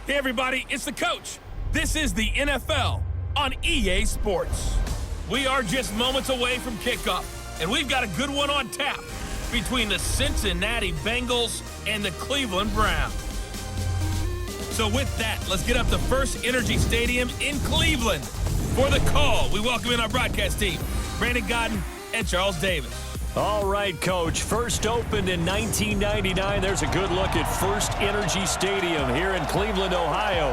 Hey everybody, it's the coach. This is the NFL on EA Sports. We are just moments away from kickoff, and we've got a good one on tap between the Cincinnati Bengals and the Cleveland Browns. So with that, let's get up to First Energy Stadium in Cleveland. For the call, we welcome in our broadcast team, Brandon Godden and Charles Davis. All right, Coach. First opened in 1999. There's a good look at First Energy Stadium here in Cleveland, Ohio.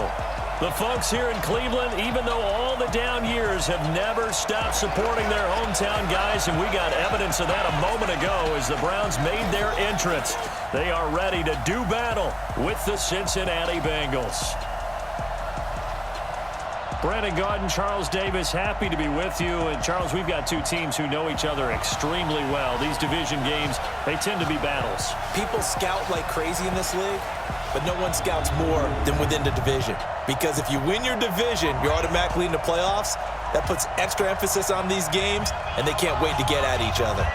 The folks here in Cleveland, even though all the down years, have never stopped supporting their hometown guys, and we got evidence of that a moment ago as the Browns made their entrance. They are ready to do battle with the Cincinnati Bengals. Brandon Godden, Charles Davis, happy to be with you. And, Charles, we've got two teams who know each other extremely well. These division games, they tend to be battles. People scout like crazy in this league, but no one scouts more than within the division. Because if you win your division, you're automatically in the playoffs. That puts extra emphasis on these games, and they can't wait to get at each other.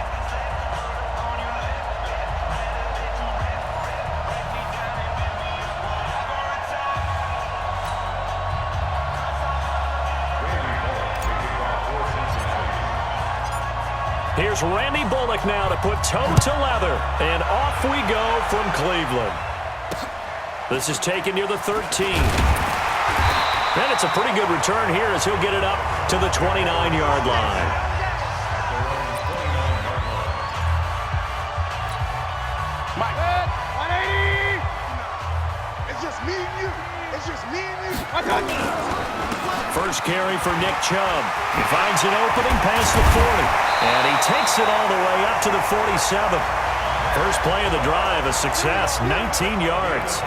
Here's Randy Bullock now to put toe to leather, and off we go from Cleveland. This is taken near the 13. And it's a pretty good return here as he'll get it up to the 29-yard line. Mike. 180. It's just me and you. It's just me and you. I got you. First carry for Nick Chubb. He finds an opening past the 40. And he takes it all the way up to the 47. First play of the drive, a success, 19 yards.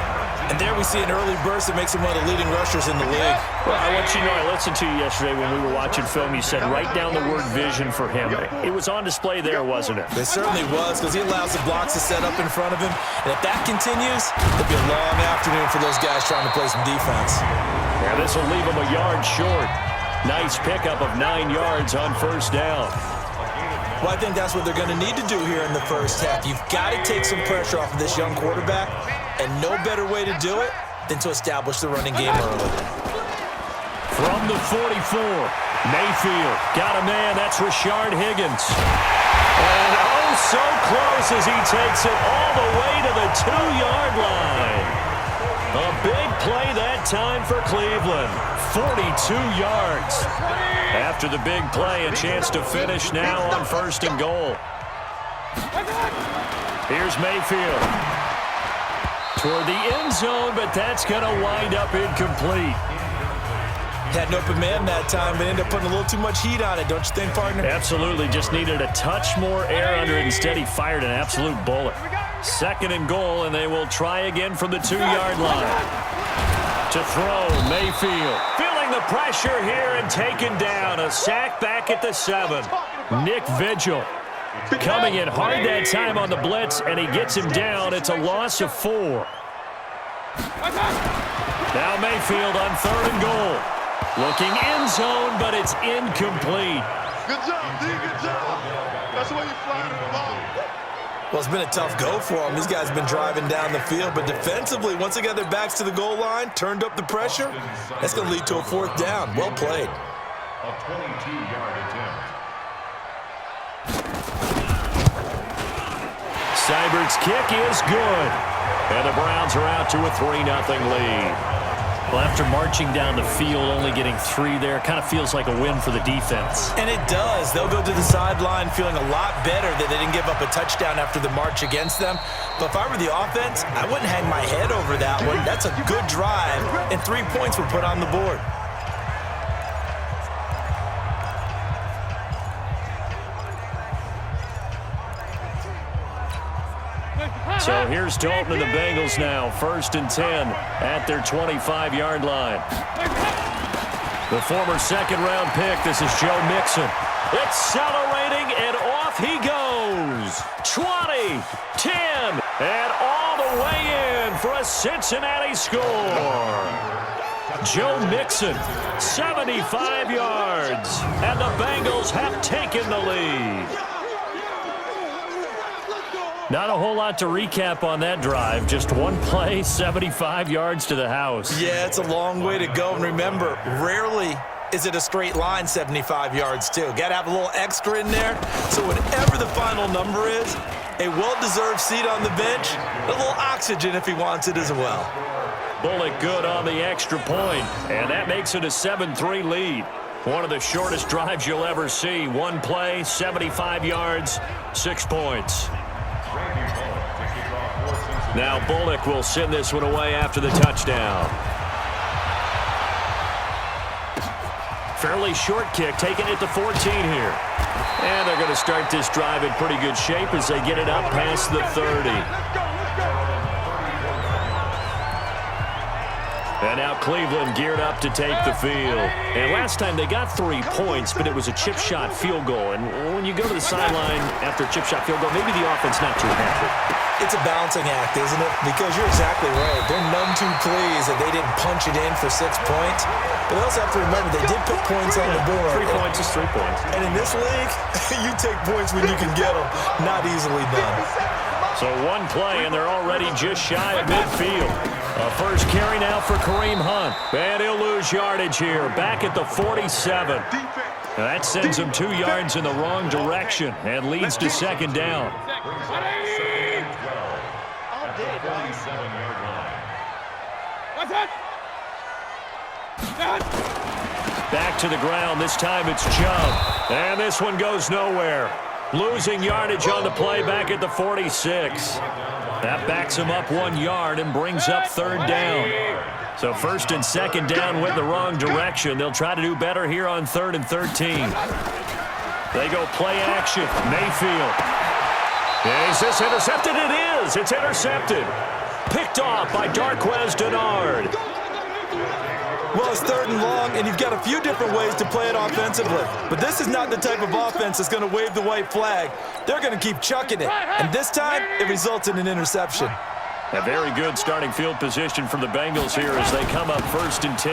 And there we see an early burst that makes him one of the leading rushers in the league. Well, I want you to know, I listened to you yesterday when we were watching film. You said write down the word vision for him. It was on display there, wasn't it? It certainly was, because he allows the blocks to set up in front of him. And if that continues, it'll be a long afternoon for those guys trying to play some defense. Yeah, this will leave him a yard short. Nice pickup of 9 yards on first down. Well, I think that's what they're going to need to do here in the first half. You've got to take some pressure off of this young quarterback, and no better way to do it than to establish the running game early. From the 44, Mayfield got a man. That's Rashard Higgins. And oh, so close as he takes it all the way to the 2-yard line. A big play that time for Cleveland. 42 yards. After the big play, a chance to finish now on first and goal. Here's Mayfield. Toward the end zone, but that's going to wind up incomplete. Had an open man that time, but ended up putting a little too much heat on it, don't you think, partner? Absolutely. Just needed a touch more air under it. Instead, he fired an absolute bullet. Second and goal, and they will try again from the 2-yard line. To throw, Mayfield. Feeling the pressure here and taken down. A sack back at the 7. Nick Vigil coming in hard that time on the blitz, and he gets him down. It's a loss of 4. Now Mayfield on 3rd and goal. Looking end zone, but it's incomplete. Good job, D. Good job. That's the way you fly the ball. Well, it's been a tough go for them. These guys have been driving down the field, but defensively, once they got their backs to the goal line, turned up the pressure, that's going to lead to a 4th down. Well played. A 22-yard attempt. Seibert's kick is good. And the Browns are out to a 3-0 lead. Well, after marching down the field, only getting 3 there, kind of feels like a win for the defense. And it does. They'll go to the sideline feeling a lot better that they didn't give up a touchdown after the march against them. But if I were the offense, I wouldn't hang my head over that one. That's a good drive, and 3 points were put on the board. So here's Dalton and the Bengals now. 1st and 10 at their 25-yard line. The former second-round pick, this is Joe Mixon. Accelerating, and off he goes. 20, 10, and all the way in for a Cincinnati score. Joe Mixon, 75 yards, and the Bengals have taken the lead. Not a whole lot to recap on that drive. Just one play, 75 yards to the house. Yeah, it's a long way to go. And remember, rarely is it a straight line 75 yards, too. Got to have a little extra in there. So whatever the final number is, a well-deserved seat on the bench, a little oxygen if he wants it as well. Bullock good on the extra point, and that makes it a 7-3 lead. One of the shortest drives you'll ever see. One play, 75 yards, 6 points. Now Bullock will send this one away after the touchdown. Fairly short kick, taking it to 14 here. And they're going to start this drive in pretty good shape as they get it up past the 30. And now Cleveland geared up to take the field. And last time they got 3 points, but it was a chip shot field goal. And when you go to the sideline after a chip shot field goal, maybe the offense not too happy. It's a balancing act, isn't it? Because you're exactly right. They're none too pleased that they didn't punch it in for 6 points. But they also have to remember they did put points on the board. 3 points is 3 points. And in this league, you take points when you can get them. Not easily done. So one play, and they're already just shy of midfield. A first carry now for Kareem Hunt. And he'll lose yardage here, back at the 47. Now that sends him 2 yards in the wrong direction and leads to second down. Back to the ground. This time it's Chubb. And this one goes nowhere. Losing yardage on the play back at the 46. That backs him up 1 yard and brings up third down. So first and second down went the wrong direction. They'll try to do better here on 3rd and 13. They go play action. Mayfield. Is this intercepted? It is. It's intercepted. Picked off by Darquez Dennard. Well, it's 3rd and long, and you've got a few different ways to play it offensively. But this is not the type of offense that's going to wave the white flag. They're going to keep chucking it. And this time, it results in an interception. A very good starting field position from the Bengals here as they come up 1st and 10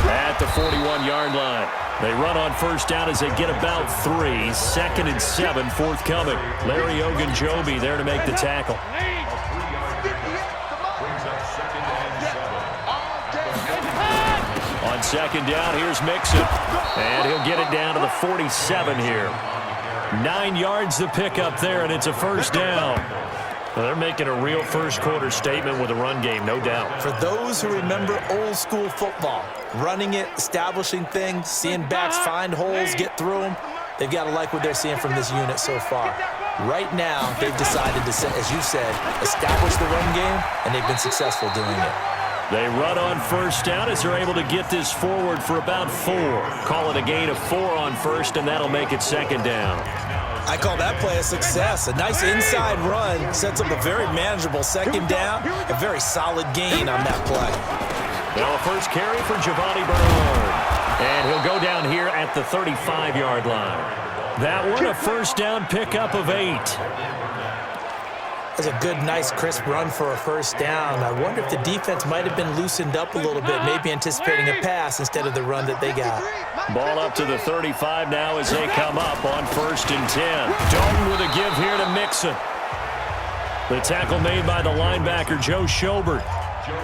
at the 41-yard line. They run on first down as they get about 3. 2nd and 7 forthcoming. Larry Ogunjobi there to make the tackle. On second down, here's Mixon. And he'll get it down to the 47 here. 9 yards to pick up there, and it's a first down. Well, they're making a real first-quarter statement with a run game, no doubt. For those who remember old-school football, running it, establishing things, seeing backs find holes, get through them, they've got to like what they're seeing from this unit so far. Right now, they've decided to, as you said, establish the run game, and they've been successful doing it. They run on first down as they're able to get this forward for about 4. Call it a gain of 4 on first, and that'll make it second down. I call that play a success. A nice inside run sets up a very manageable second down. A very solid gain on that play. Now a first carry for Giovanni Bernard. And he'll go down here at the 35-yard line. That one a first down pickup of 8. That's a good, nice, crisp run for a first down. I wonder if the defense might have been loosened up a little bit, maybe anticipating a pass instead of the run that they got. Ball up to the 35 now as they come up on 1st and 10. Dalton with a give here to Mixon. The tackle made by the linebacker, Joe Schobert.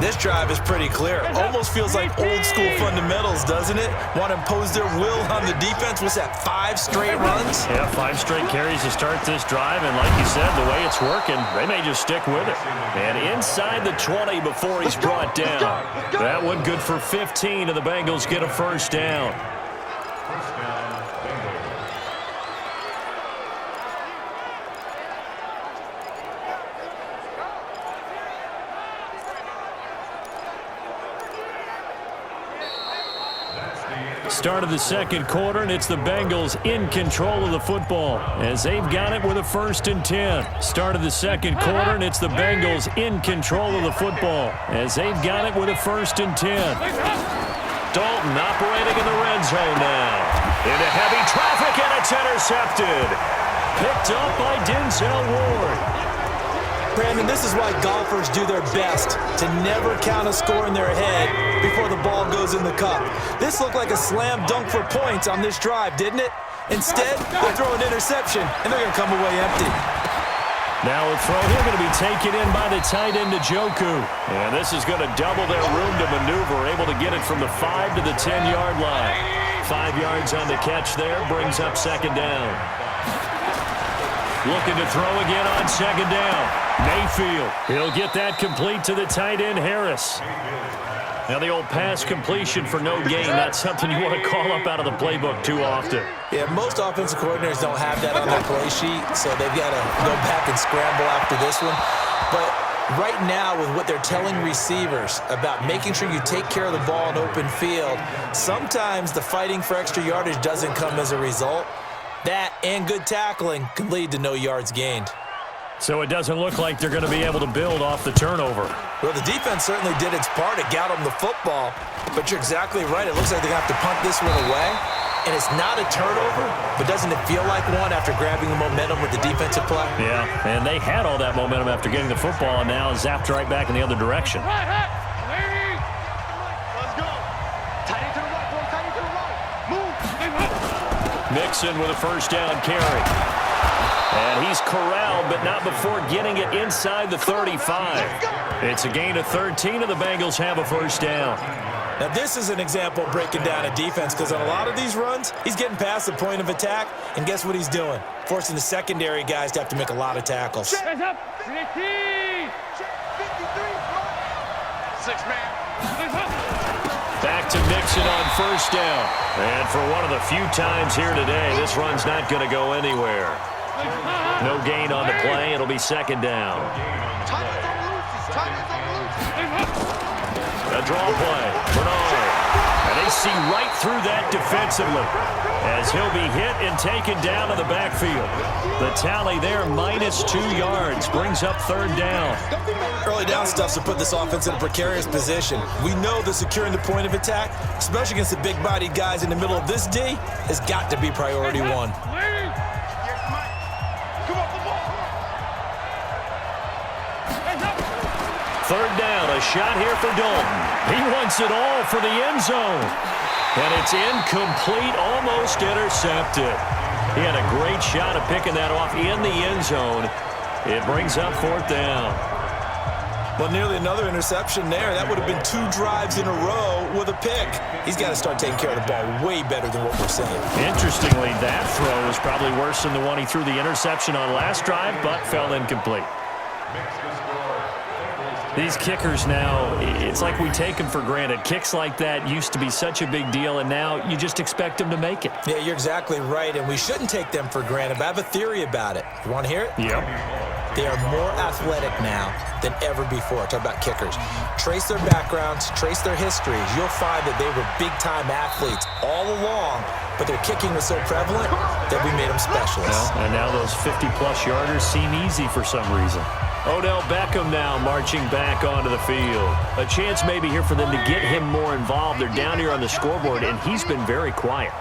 This drive is pretty clear. Almost feels like old-school fundamentals, doesn't it? Want to impose their will on the defense. What's that, 5 straight runs? Yeah, 5 straight carries to start this drive. And like you said, the way it's working, they may just stick with it. And inside the 20 before he's brought down. That one good for 15, and the Bengals get a first down. Start of the second quarter, and it's the Bengals in control of the football as they've got it with a 1st and 10. Start of the second quarter, and it's the Bengals in control of the football as they've got it with a 1st and 10. Dalton operating in the red zone now. Into heavy traffic, and it's intercepted. Picked up by Denzel Ward. Brandon, this is why golfers do their best to never count a score in their head before the ball goes in the cup. This looked like a slam dunk for points on this drive, didn't it? Instead, they throw an interception, and they're going to come away empty. Now a throw here going to be taken in by the tight end Njoku. And this is going to double their room to maneuver, able to get it from the 5 to the 10-yard line. 5 yards on the catch there, brings up second down. Looking to throw again on second down. Mayfield, he'll get that complete to the tight end Harris. Now the old pass completion for no gain, that's something you want to call up out of the playbook too often. Yeah, most offensive coordinators don't have that on their play sheet, so they've got to go back and scramble after this one. But right now, with what they're telling receivers about making sure you take care of the ball in open field, sometimes the fighting for extra yardage doesn't come as a result. That and good tackling can lead to no yards gained. So it doesn't look like they're going to be able to build off the turnover. Well, the defense certainly did its part. It got them the football. But you're exactly right. It looks like they're going to have to punt this one away. And it's not a turnover, but doesn't it feel like one after grabbing the momentum with the defensive play? Yeah, and they had all that momentum after getting the football, and now zapped right back in the other direction. Let's go. Tight end to the right, boy. Tight end to the right. Move. Mixon with a first down carry. And he's corralled, but not before getting it inside the 35. It's a gain of 13, and the Bengals have a first down. Now, this is an example of breaking down a defense, because on a lot of these runs, he's getting past the point of attack, and guess what he's doing? Forcing the secondary guys to have to make a lot of tackles. Hands up. 53. 6 man. Back to Mixon on first down. And for one of the few times here today, this run's not going to go anywhere. No gain on the play. It'll be second down. A draw play. Bernard. And they see right through that defensively as he'll be hit and taken down to the backfield. The tally there, -2 yards. Brings up third down. Early down stuffs will put this offense in a precarious position. We know that securing the point of attack, especially against the big-bodied guys in the middle of this D, has got to be priority one. Third down, a shot here for Dalton. He wants it all for the end zone. And it's incomplete, almost intercepted. He had a great shot at picking that off in the end zone. It brings up fourth down. Well, nearly another interception there. That would have been 2 drives in a row with a pick. He's got to start taking care of the ball way better than what we're seeing. Interestingly, that throw was probably worse than the one he threw the interception on last drive, but fell incomplete. These kickers now, it's like we take them for granted. Kicks like that used to be such a big deal, and now you just expect them to make it. Yeah, you're exactly right, and we shouldn't take them for granted, but I have a theory about it. You want to hear it? Yep. They are more athletic now than ever before. Talk about kickers. Trace their backgrounds, trace their histories. You'll find that they were big-time athletes all along, but their kicking was so prevalent that we made them specialists. And now those 50-plus yarders seem easy for some reason. Odell Beckham now marching back onto the field. A chance maybe here for them to get him more involved. They're down here on the scoreboard, and he's been very quiet.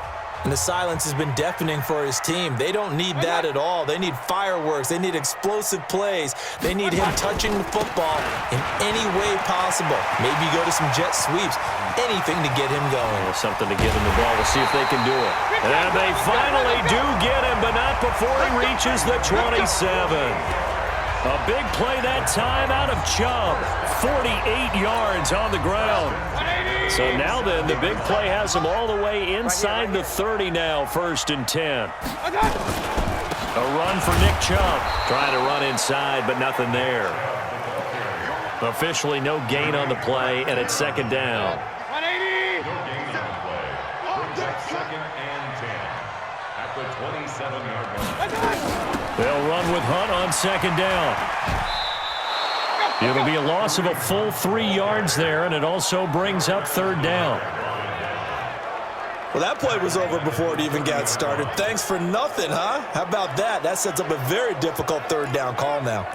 And the silence has been deafening for his team. They don't need that at all. They need fireworks. They need explosive plays. They need him touching the football in any way possible. Maybe go to some jet sweeps. Anything to get him going. Something to give him the ball. We'll see if they can do it. And they finally do get him, but not before he reaches the 27. A big play that time out of Chubb. 48 yards on the ground. So now then, the big play has him all the way inside the 30 now, 1st and 10. A run for Nick Chubb. Trying to run inside, but nothing there. Officially no gain on the play, and it's second down. 180. Second and 10 at the 27-yard line. They'll run with Hunt on second down. It'll be a loss of a full 3 yards there, and it also brings up third down. Well, that play was over before it even got started. Thanks for nothing, huh? How about that? That sets up a very difficult third down call now.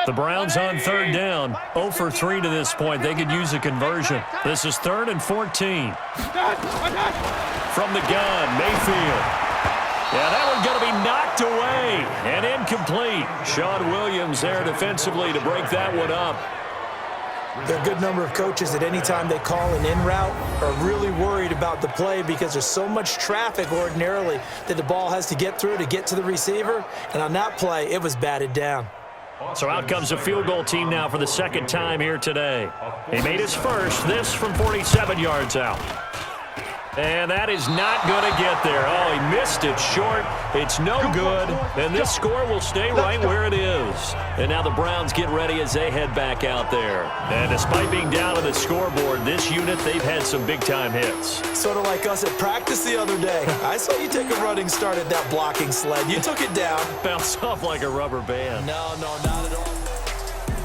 The Browns on third down. 0 for 3 to this point. They could use a conversion. This is 3rd and 14. From the gun, Mayfield. Yeah, that one's going to be knocked away and incomplete. Sean Williams there defensively to break that one up. There are a good number of coaches that any time they call an in route are really worried about the play because there's so much traffic ordinarily that the ball has to get through to get to the receiver. And on that play, it was batted down. So out comes a field goal team now for the second time here today. He made his first, this from 47 yards out. And that is not going to get there. Oh, he missed it short. It's no good. And this score will stay right where it is. And now the Browns get ready as they head back out there. And despite being down on the scoreboard, this unit, they've had some big-time hits. Sort of like us at practice the other day. I saw you take a running start at that blocking sled. You took it down. Bounced off like a rubber band. No, not at all.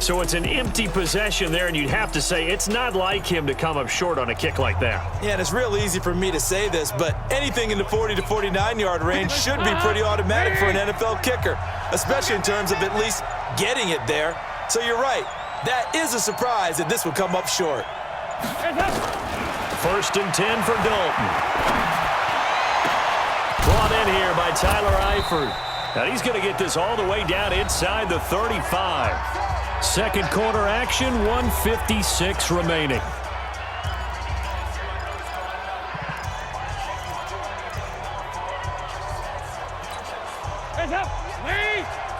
So it's an empty possession there, and you'd have to say it's not like him to come up short on a kick like that. Yeah, and it's real easy for me to say this, but anything in the 40 to 49-yard range should be pretty automatic for an NFL kicker, especially in terms of at least getting it there. So you're right. That is a surprise that this would come up short. First and 10 for Dalton. Brought in here by Tyler Eifert. Now he's going to get this all the way down inside the 35. Second quarter action, 1:56 remaining.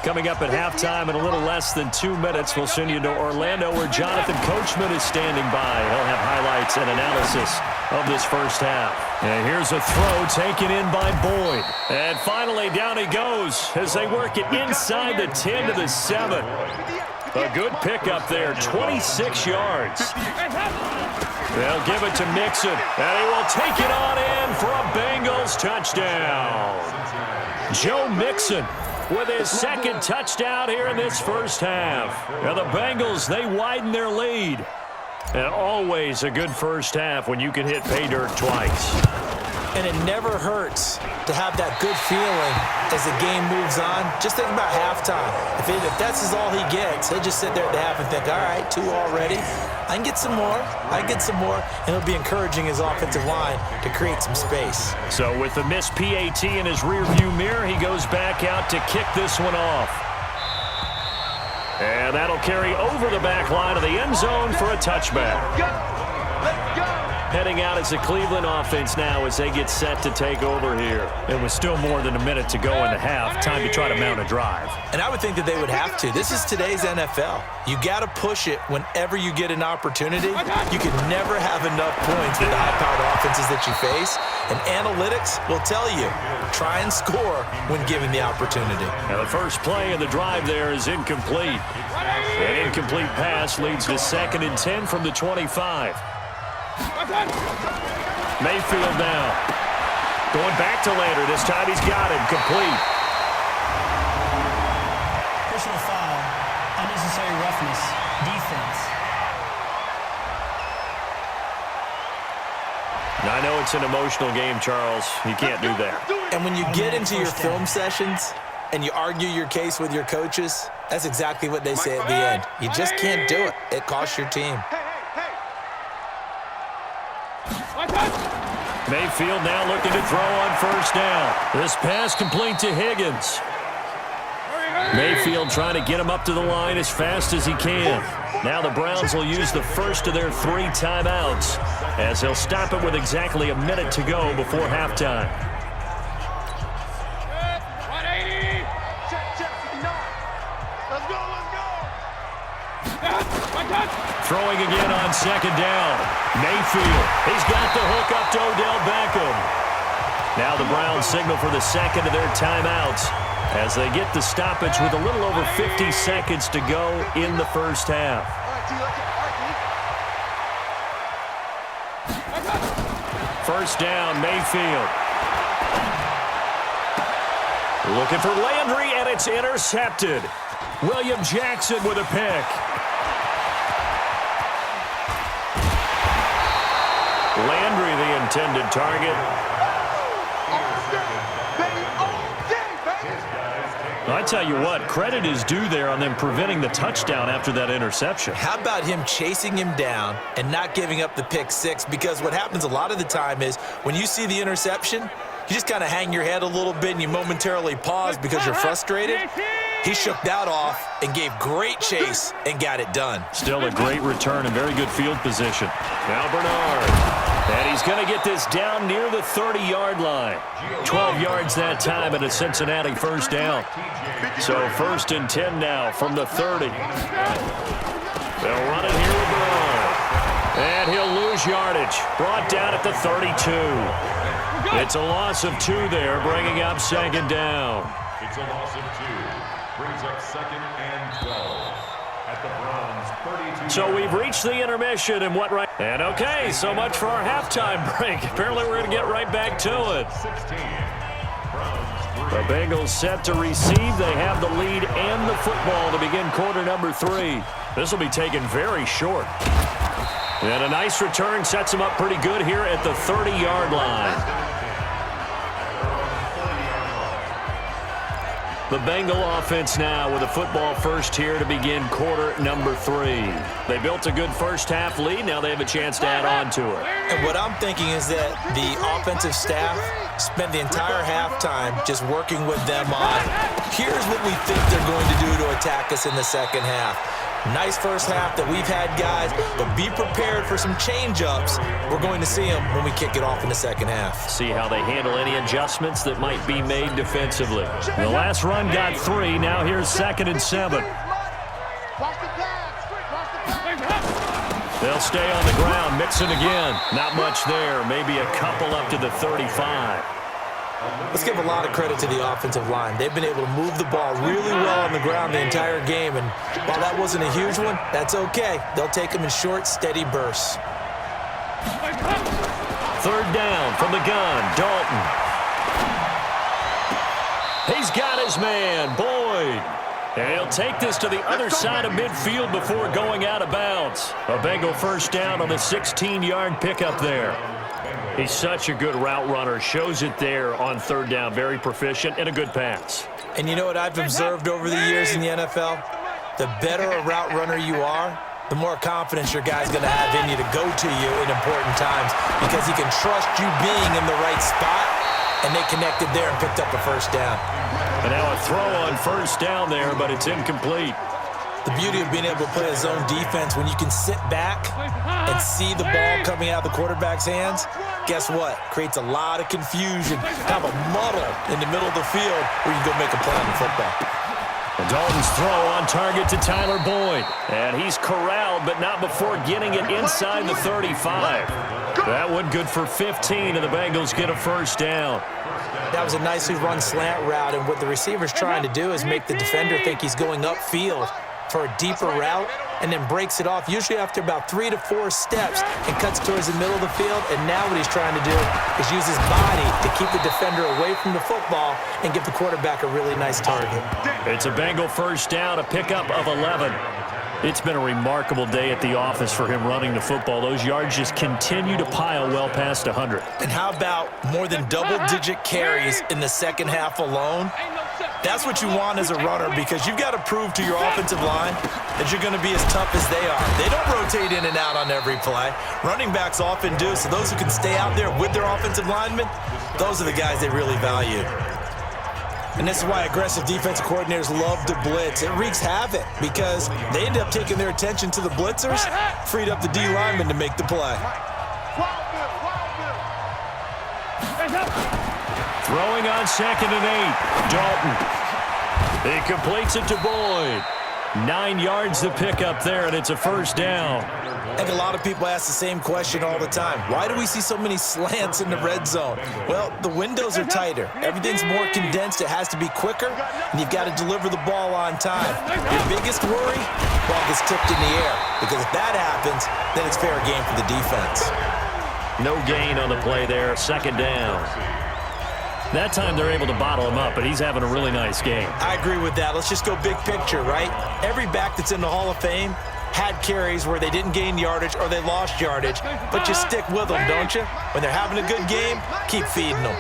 Coming up at halftime in a little less than 2 minutes, we'll send you to Orlando where Jonathan Coachman is standing by. He'll have highlights and analysis of this first half. And here's a throw taken in by Boyd. And finally down he goes as they work it inside the 10 to the 7. A good pickup there, 26 yards. They'll give it to Mixon, and he will take it on in for a Bengals touchdown. Joe Mixon with his second touchdown here in this first half. Now the Bengals, they widen their lead. And always a good first half when you can hit pay dirt twice. And it never hurts to have that good feeling as the game moves on. Just think about halftime. If that's all he gets, he'll just sit there at the half and think, all right, 2 already. I can get some more. And he'll be encouraging his offensive line to create some space. So with the missed PAT in his rearview mirror, he goes back out to kick this one off. And that'll carry over the back line of the end zone for a touchback. Let's go. Heading out as the Cleveland offense now as they get set to take over here. It was still more than a minute to go in the half. Time to try to mount a drive. And I would think that they would have to. This is today's NFL. You got to push it whenever you get an opportunity. You can never have enough points with the high-powered offenses that you face. And analytics will tell you, try and score when given the opportunity. Now the first play of the drive there is incomplete. An incomplete pass leads to 2nd and 10 from the 25. Mayfield now. Going back to Lander. This time he's got him. Complete. Personal foul. Unnecessary roughness. Defense. Now, I know it's an emotional game, Charles. You can't do that. And when you get into your film sessions and you argue your case with your coaches, that's exactly what they say at the end. You just can't do it. It costs your team. Mayfield now looking to throw on first down. This pass complete to Higgins. Mayfield trying to get him up to the line as fast as he can. Now the Browns will use the first of their 3 timeouts as they'll stop it with exactly a minute to go before halftime. Throwing again on second down. Mayfield. He's got the hook up to Odell Beckham. Now the Browns signal for the second of their timeouts as they get the stoppage with a little over 50 seconds to go in the first half. First down, Mayfield. Looking for Landry, and it's intercepted. William Jackson with a pick. Landry, the intended target. I tell you what, credit is due there on them preventing the touchdown after that interception. How about him chasing him down and not giving up the pick 6? Because what happens a lot of the time is when you see the interception, you just kind of hang your head a little bit and you momentarily pause because you're frustrated. He shook that off and gave great chase and got it done. Still a great return and very good field position. Now Bernard. And he's going to get this down near the 30-yard line. 12 yards that time and a Cincinnati first down. So 1st and 10 now from the 30. They'll run it here with Bernard. And he'll lose yardage. Brought down at the 32. It's a loss of 2 there, bringing up 2nd down. It's a loss of 2. Brings up 2nd and 12 at the Browns' 32. So we've reached the intermission and what right? And okay, so much for our halftime break. Apparently we're going to get right back to it. 16. The Bengals set to receive. They have the lead and the football to begin quarter number 3. This will be taken very short. And a nice return sets him up pretty good here at the 30-yard line. The Bengal offense now with a football first here to begin quarter number 3. They built a good first half lead. Now they have a chance to add on to it. And what I'm thinking is that the offensive staff spent the entire halftime just working with them on, here's what we think they're going to do to attack us in the second half. Nice first half that we've had, guys, but be prepared for some change-ups. We're going to see them when we kick it off in the second half. See how they handle any adjustments that might be made defensively. The last run got 3. Now here's 2nd and 7. They'll stay on the ground, mixing again. Not much there, maybe a couple up to the 35. Let's give a lot of credit to the offensive line. They've been able to move the ball really well on the ground the entire game, and while that wasn't a huge one, that's okay. They'll take them in short, steady bursts. 3rd down from the gun, Dalton. He's got his man, Boyd. And he'll take this to the other side of midfield before going out of bounds. A Bengal first down on the 16-yard pickup there. He's such a good route runner. Shows it there on 3rd down. Very proficient and a good pass. And you know what I've observed over the years in the NFL? The better a route runner you are, the more confidence your guy's going to have in you to go to you in important times because he can trust you being in the right spot, and they connected there and picked up a first down. And now a throw on 1st down there, but it's incomplete. The beauty of being able to play a zone defense when you can sit back and see the ball coming out of the quarterback's hands, guess what? Creates a lot of confusion, kind of a muddle in the middle of the field where you can go make a play on the football. And Dalton's throw on target to Tyler Boyd. And he's corralled, but not before getting it inside the 35. That one good for 15, and the Bengals get a first down. That was a nicely run slant route, and what the receiver's trying to do is make the defender think he's going upfield for a deeper route, and then breaks it off, usually after about 3 to 4 steps, and cuts towards the middle of the field. And now what he's trying to do is use his body to keep the defender away from the football and give the quarterback a really nice target. It's a Bengal first down, a pickup of 11. It's been a remarkable day at the office for him running the football. Those yards just continue to pile well past 100. And how about more than double-digit carries in the second half alone? That's what you want as a runner, because you've got to prove to your offensive line that you're going to be as tough as they are. They don't rotate in and out on every play. Running backs often do, so those who can stay out there with their offensive linemen, those are the guys they really value. And this is why aggressive defensive coordinators love to blitz. It wreaks havoc because they end up taking their attention to the blitzers, freed up the D lineman to make the play. Throwing on 2nd and 8, Dalton. He completes it to Boyd. 9 yards to pick up there, and it's a first down. And a lot of people ask the same question all the time. Why do we see so many slants in the red zone? Well, the windows are tighter. Everything's more condensed. It has to be quicker, and you've got to deliver the ball on time. Your biggest worry, ball gets tipped in the air, because if that happens, then it's fair game for the defense. No gain on the play there, 2nd down. That time they're able to bottle him up, but he's having a really nice game. I agree with that. Let's just go big picture, right? Every back that's in the Hall of Fame had carries where they didn't gain yardage or they lost yardage, but you stick with them, don't you? When they're having a good game, keep feeding them.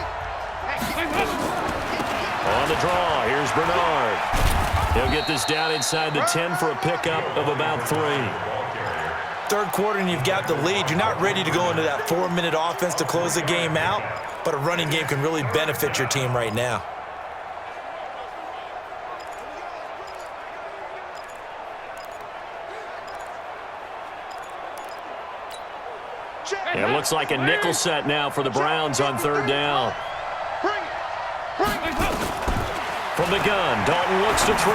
On the draw, here's Bernard. He'll get this down inside the 10 for a pickup of about 3. Third quarter and you've got the lead. You're not ready to go into that 4-minute offense to close the game out, but a running game can really benefit your team right now. It looks like a nickel set now for the Browns on third down. From the gun, Dalton looks to throw.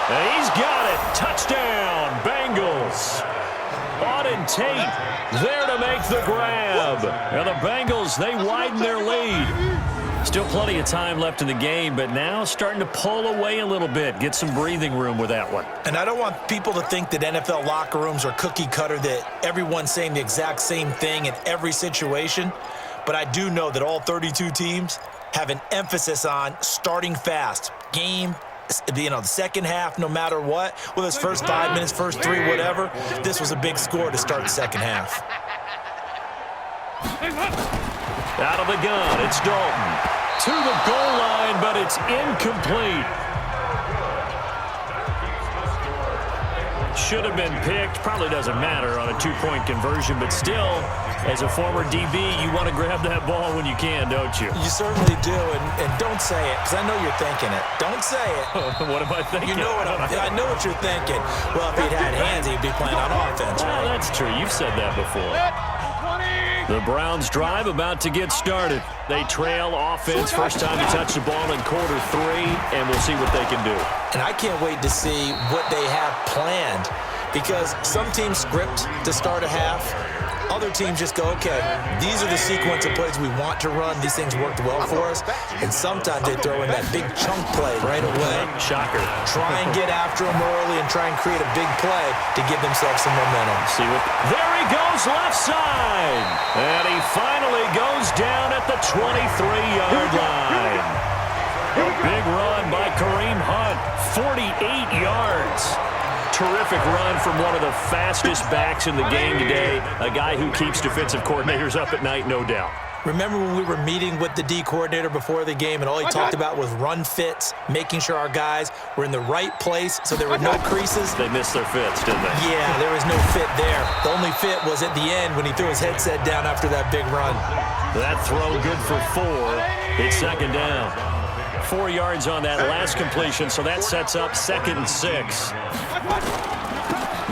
And he's got it. Touchdown, Bengals. Auden Tate there to make the grab. And the Bengals, they widen their lead. Still plenty of time left in the game, but now starting to pull away a little bit. Get some breathing room with that one. And I don't want people to think that NFL locker rooms are cookie cutter, that everyone's saying the exact same thing in every situation. But I do know that all 32 teams have an emphasis on starting fast. Game, the second half, no matter what, whether it's first 5 minutes, first 3, whatever, this was a big score to start the second half. Out of the gun, it's Dalton. To the goal line, but it's incomplete. Should have been picked. Probably doesn't matter on a 2-point conversion, but still, as a former DB, you want to grab that ball when you can, don't you? You certainly do, and don't say it, because I know you're thinking it. Don't say it. What am I thinking? You know what I know what you're thinking. Well, if he'd had hands, he'd be playing on offense, right? Well, that's true. You've said that before. The Browns drive about to get started. They trail offense, first time to touch the ball in quarter 3, and we'll see what they can do. And I can't wait to see what they have planned, because some teams script to start a half. Other teams just go, okay, these are the sequence of plays we want to run. These things worked well for us. And sometimes they throw in that big chunk play right away. Shocker. Try and get after them early and try and create a big play to give themselves some momentum. See what? There he goes, left side. And he finally goes down at the 23-yard line. Big run by Kareem Hunt, 48 yards. Terrific run from one of the fastest backs in the game today, a guy who keeps defensive coordinators up at night, no doubt. Remember when we were meeting with the D coordinator before the game and all he talked about was run fits, making sure our guys were in the right place so there were no creases? They missed their fits, didn't they? Yeah, there was no fit there. The only fit was at the end when he threw his headset down after that big run. That throw good for 4. It's second down. 4 yards on that last completion, so that sets up 2nd and 6.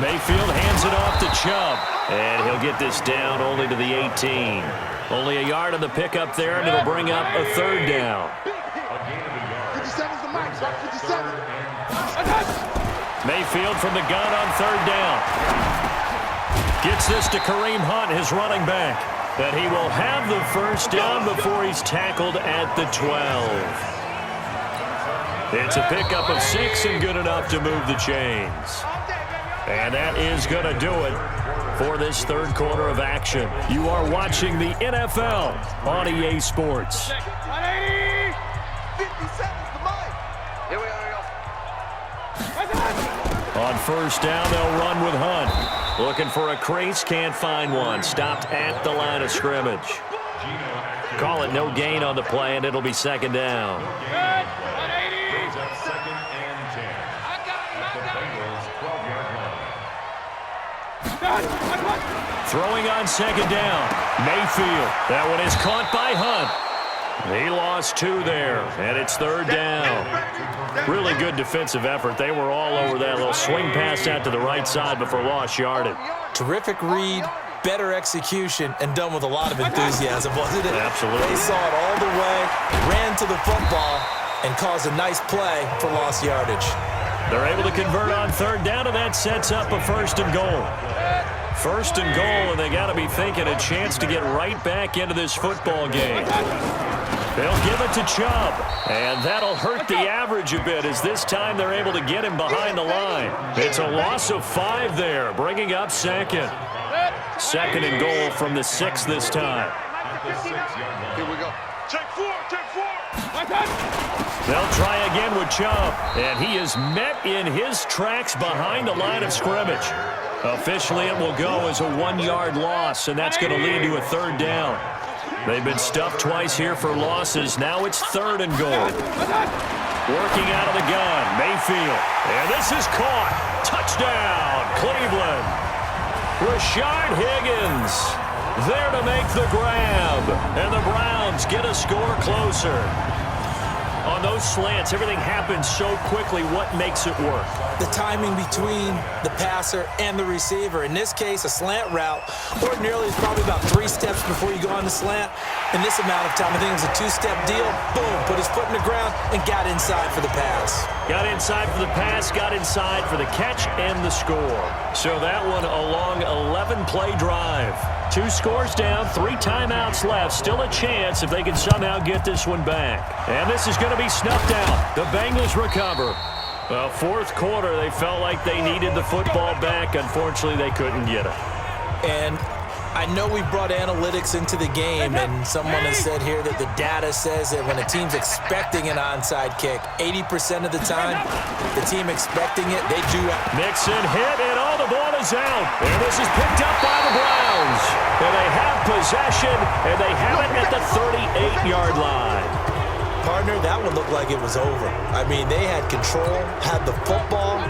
Mayfield hands it off to Chubb, and he'll get this down only to the 18. Only a yard on the pickup there, and it'll bring up a third down. 57's the max, 57. Mayfield from the gun on third down. Gets this to Kareem Hunt, his running back. And he will have the first down before he's tackled at the 12. It's a pickup of 6 and good enough to move the chains. And that is going to do it for this third quarter of action. You are watching the NFL on EA Sports. 180! 57's the mic. Here we go. On first down, they'll run with Hunt. Looking for a crease, can't find one. Stopped at the line of scrimmage. Call it no gain on the play, and it'll be second down. Second and 10. At the Bengals' 12-yard line. Throwing on second down. Mayfield. That one is caught by Hunt. He lost 2 there, and it's third down. Really good defensive effort. They were all over that little swing pass out to the right side before lost yardage. Terrific read, better execution, and done with a lot of enthusiasm, wasn't it? Absolutely. They saw it all the way, ran to the football, and caused a nice play for lost yardage. They're able to convert on third down, and that sets up a 1st and goal. 1st and goal, and they got to be thinking a chance to get right back into this football game. They'll give it to Chubb, and that'll hurt the average a bit as this time they're able to get him behind the line. It's a loss of 5 there, bringing up 2nd. 2nd and goal from the 6 this time. Here we go. Take 4, take 4. They'll try again with Chubb, and he is met in his tracks behind the line of scrimmage. Officially, it will go as a 1-yard loss, and that's going to lead to a third down. They've been stuffed twice here for losses. Now it's 3rd and goal. Working out of the gun, Mayfield. And this is caught. Touchdown, Cleveland. Rashard Higgins there to make the grab. And the Browns get a score closer. On those slants, everything happens so quickly. What makes it work? The timing between the passer and the receiver. In this case, a slant route ordinarily is probably about 3 steps before you go on the slant. In this amount of time, I think it was a 2-step deal. Boom, put his foot in the ground and got inside for the pass. Got inside for the pass, got inside for the catch and the score. So that one a long 11-play drive. 2 scores down, 3 timeouts left. Still a chance if they can somehow get this one back. And this is going to be snuffed out. The Bengals recover. Well, fourth quarter, they felt like they needed the football back. Unfortunately, they couldn't get it. And I know we brought analytics into the game, and someone has said here that the data says that when a team's expecting an onside kick, 80% of the time, the team expecting it, they do it. Mixon hit, and all the ball is out. And this is picked up by the Browns. And they have possession, and they have it at the 38-yard line. Partner, that one looked like it was over. I mean, they had control, had the football,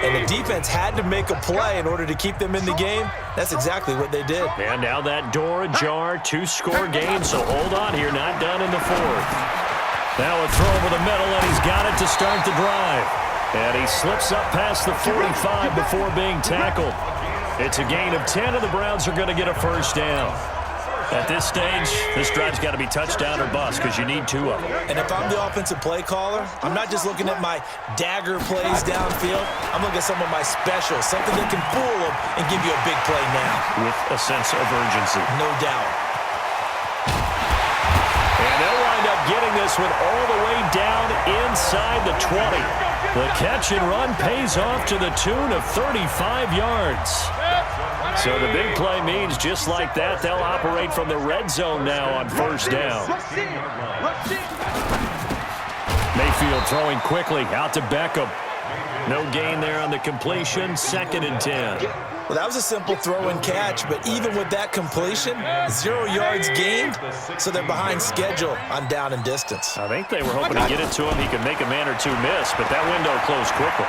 and the defense had to make a play in order to keep them in the game. That's exactly what they did. And now that door ajar, 2-score game, so hold on here, not done in the fourth. Now a throw over the middle, and he's got it to start the drive. And he slips up past the 45 before being tackled. It's a gain of 10, and the Browns are going to get a first down. At this stage, this drive's got to be touchdown or bust because you need 2 of them. And if I'm the offensive play caller, I'm not just looking at my dagger plays downfield. I'm looking at some of my specials, something that can fool them and give you a big play now. With a sense of urgency. No doubt. And they'll wind up getting this one all the way down inside the 20. The catch and run pays off to the tune of 35 yards. So the big play means just like that, they'll operate from the red zone now on first down. Mayfield throwing quickly out to Beckham. No gain there on the completion, 2nd and 10. Well, that was a simple throw and catch, but even with that completion, 0 yards gained, so they're behind schedule on down and distance. I think they were hoping to get it to him. He could make a man or 2 miss, but that window closed quickly.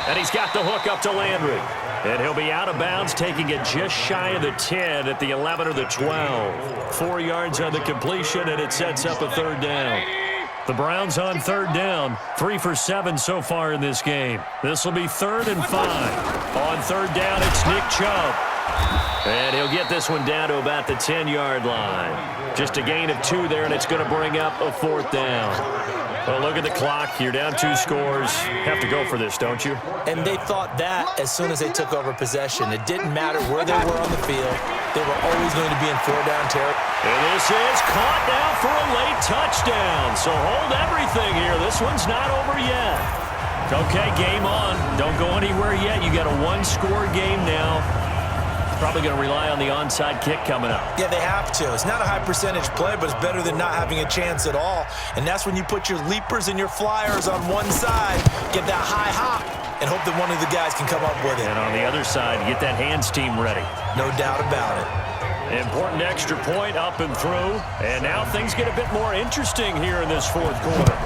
And he's got the hook up to Landry. And he'll be out of bounds, taking it just shy of the 10 at the 11 or the 12. 4 yards on the completion, and it sets up a 3rd down. The Browns on 3rd down, 3 for 7 so far in this game. This will be 3rd and 5. On 3rd down, it's Nick Chubb. And he'll get this one down to about the 10-yard line. Just a gain of 2 there, and it's going to bring up a 4th down. Well, look at the clock. You're down 2 scores. Have to go for this, don't you? And they thought that as soon as they took over possession. It didn't matter where they were on the field. They were always going to be in 4-down territory. And this is caught now for a late touchdown. So hold everything here. This one's not over yet. Okay, game on. Don't go anywhere yet. You got a 1-score game now. Probably going to rely on the onside kick coming up. Yeah, they have to. It's not a high percentage play, but it's better than not having a chance at all. And that's when you put your leapers and your flyers on one side, get that high hop, and hope that one of the guys can come up with it. And on the other side, get that hands team ready. No doubt about it. Important extra point up and through. And now things get a bit more interesting here in this 4th quarter.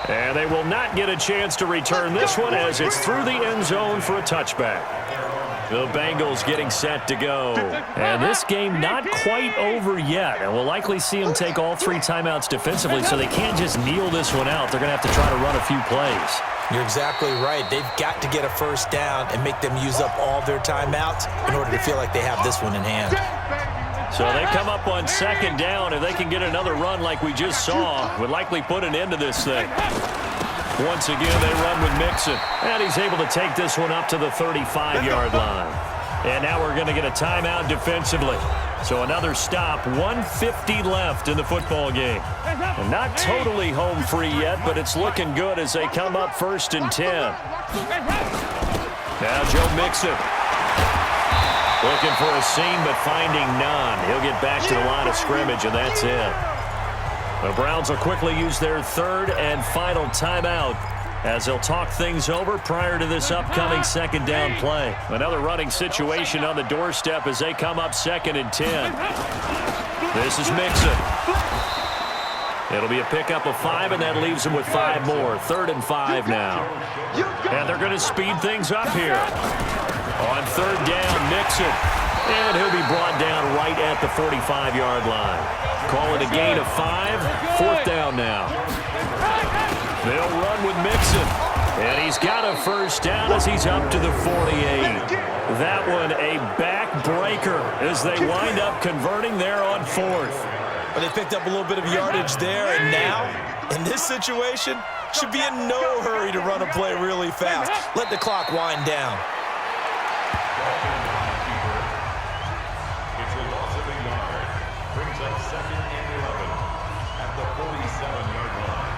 And they will not get a chance to return this one as it's through the end zone for a touchback. The Bengals getting set to go. And this game not quite over yet. And we'll likely see them take all 3 timeouts defensively, so they can't just kneel this one out. They're going to have to try to run a few plays. You're exactly right. They've got to get a first down and make them use up all their timeouts in order to feel like they have this one in hand. So they come up on 2nd down. If they can get another run like we just saw, would likely put an end to this thing. Once again, they run with Mixon. And he's able to take this one up to the 35-yard line. And now we're going to get a timeout defensively. So another stop, 1:50 left in the football game. And not totally home free yet, but it's looking good as they come up 1st and 10. Now Joe Mixon. Looking for a seam, but finding none. He'll get back to the line of scrimmage, and that's it. The Browns will quickly use their 3rd and final timeout as they'll talk things over prior to this upcoming 2nd down play. Another running situation on the doorstep as they come up 2nd and 10. This is Mixon. It'll be a pickup of 5, and that leaves them with 5 more. 3rd and 5 now. And they're going to speed things up here. On 3rd down, Mixon. And he'll be brought down right at the 45-yard line. Call it a gain of 5. 4th down now. They'll run with Mixon. And he's got a first down as he's up to the 48. That one a backbreaker as they wind up converting there on 4th. But they picked up a little bit of yardage there, and now, in this situation, should be in no hurry to run a play really fast. Let the clock wind down. It's a loss of a yard. Brings up 2nd and 11 at the 47-yard line.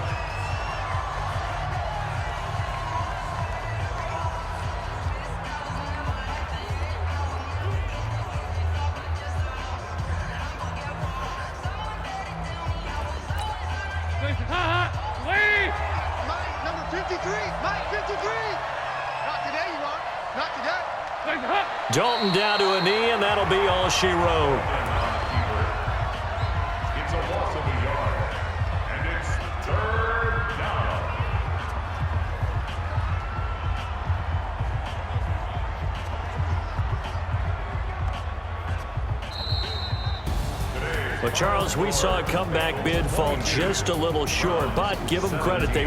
Mike, number 53. Mike, 53. Not today, you are. Not today. Dalton down to a knee, and that'll be all she wrote. It's a loss of a yard. And it's 3rd down. Well, Charles, we saw a comeback bid fall just a little short, but give them credit. They